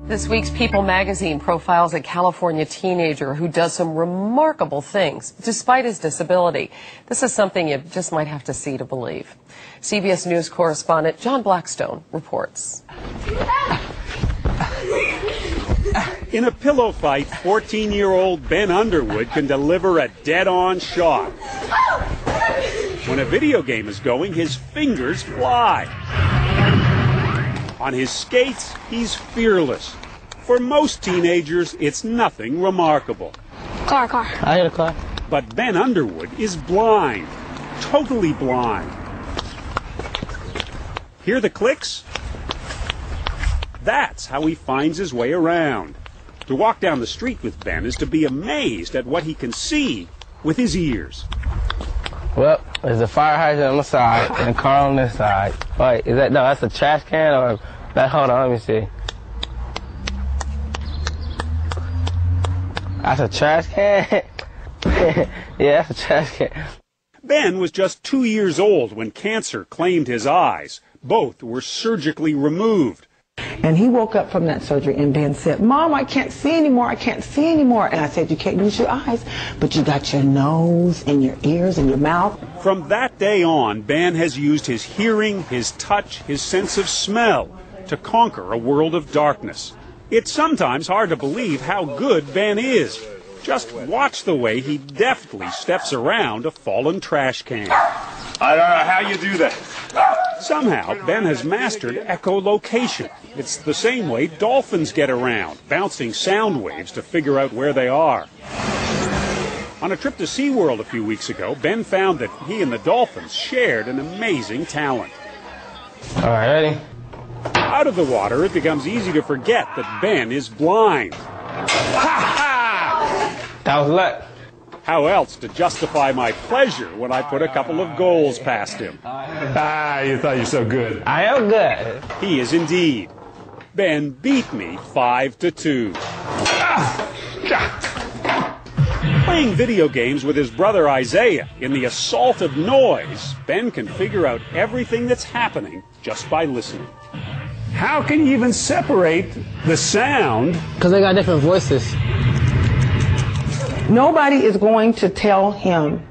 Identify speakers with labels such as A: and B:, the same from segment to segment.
A: This week's People magazine profiles a California teenager who does some remarkable things despite his disability. This is something you just might have to see to believe. CBS News correspondent John Blackstone reports.
B: In a pillow fight, 14-year-old Ben Underwood can deliver a dead-on shot. When a video game is going, his fingers fly. On his skates, he's fearless. For most teenagers, it's nothing remarkable.
C: Car.
D: I hit a car.
B: But Ben Underwood is blind, totally blind. Hear the clicks? That's how he finds his way around. To walk down the street with Ben is to be amazed at what he can see with his ears.
D: Well, there's a fire hydrant on the side and a car on this side. Wait, no, that's a trash can or that? Hold on, let me see. That's a trash can? Yeah, that's a trash can.
B: Ben was just 2 years old when cancer claimed his eyes. Both were surgically removed.
E: And he woke up from that surgery and Ben said, "Mom, I can't see anymore, I can't see anymore." And I said, "You can't use your eyes, but you got your nose and your ears and your mouth."
B: From that day on, Ben has used his hearing, his touch, his sense of smell to conquer a world of darkness. It's sometimes hard to believe how good Ben is. Just watch the way he deftly steps around a fallen trash can.
F: I don't know how you do that.
B: Somehow, Ben has mastered echolocation. It's the same way dolphins get around, bouncing sound waves to figure out where they are. On a trip to SeaWorld a few weeks ago, Ben found that he and the dolphins shared an amazing talent.
D: All right, ready?
B: Out of the water, it becomes easy to forget that Ben is blind. Ha ha!
D: That was luck.
B: How else to justify my pleasure when I put a couple of goals past him?
F: You thought you were so good.
D: I am good.
B: He is indeed. Ben beat me 5-2. Playing video games with his brother Isaiah in the assault of noise, Ben can figure out everything that's happening just by listening. How can you even separate the sound?
D: Because they got different voices.
E: Nobody is going to tell him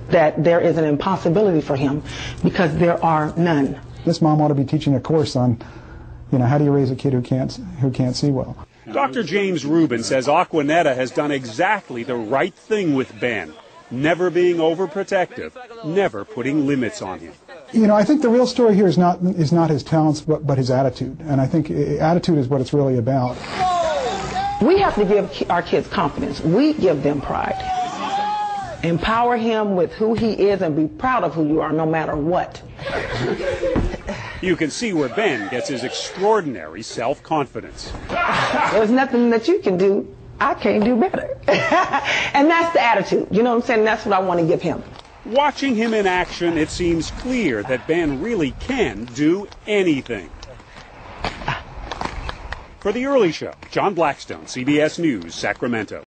E: that there is an impossibility for him because there are none.
G: This mom ought to be teaching a course on, how do you raise a kid who can't see well.
B: Dr. James Rubin says Aquanetta has done exactly the right thing with Ben, never being overprotective, never putting limits on him.
G: I think the real story here is not his talents, but his attitude. And I think attitude is what it's really about.
E: We have to give our kids confidence. We give them pride. Empower him with who he is and be proud of who you are no matter what.
B: You can see where Ben gets his extraordinary self-confidence.
E: There's nothing that you can do I can't do better. And that's the attitude. You know what I'm saying? That's what I want to give him.
B: Watching him in action, it seems clear that Ben really can do anything. For The Early Show, John Blackstone, CBS News, Sacramento.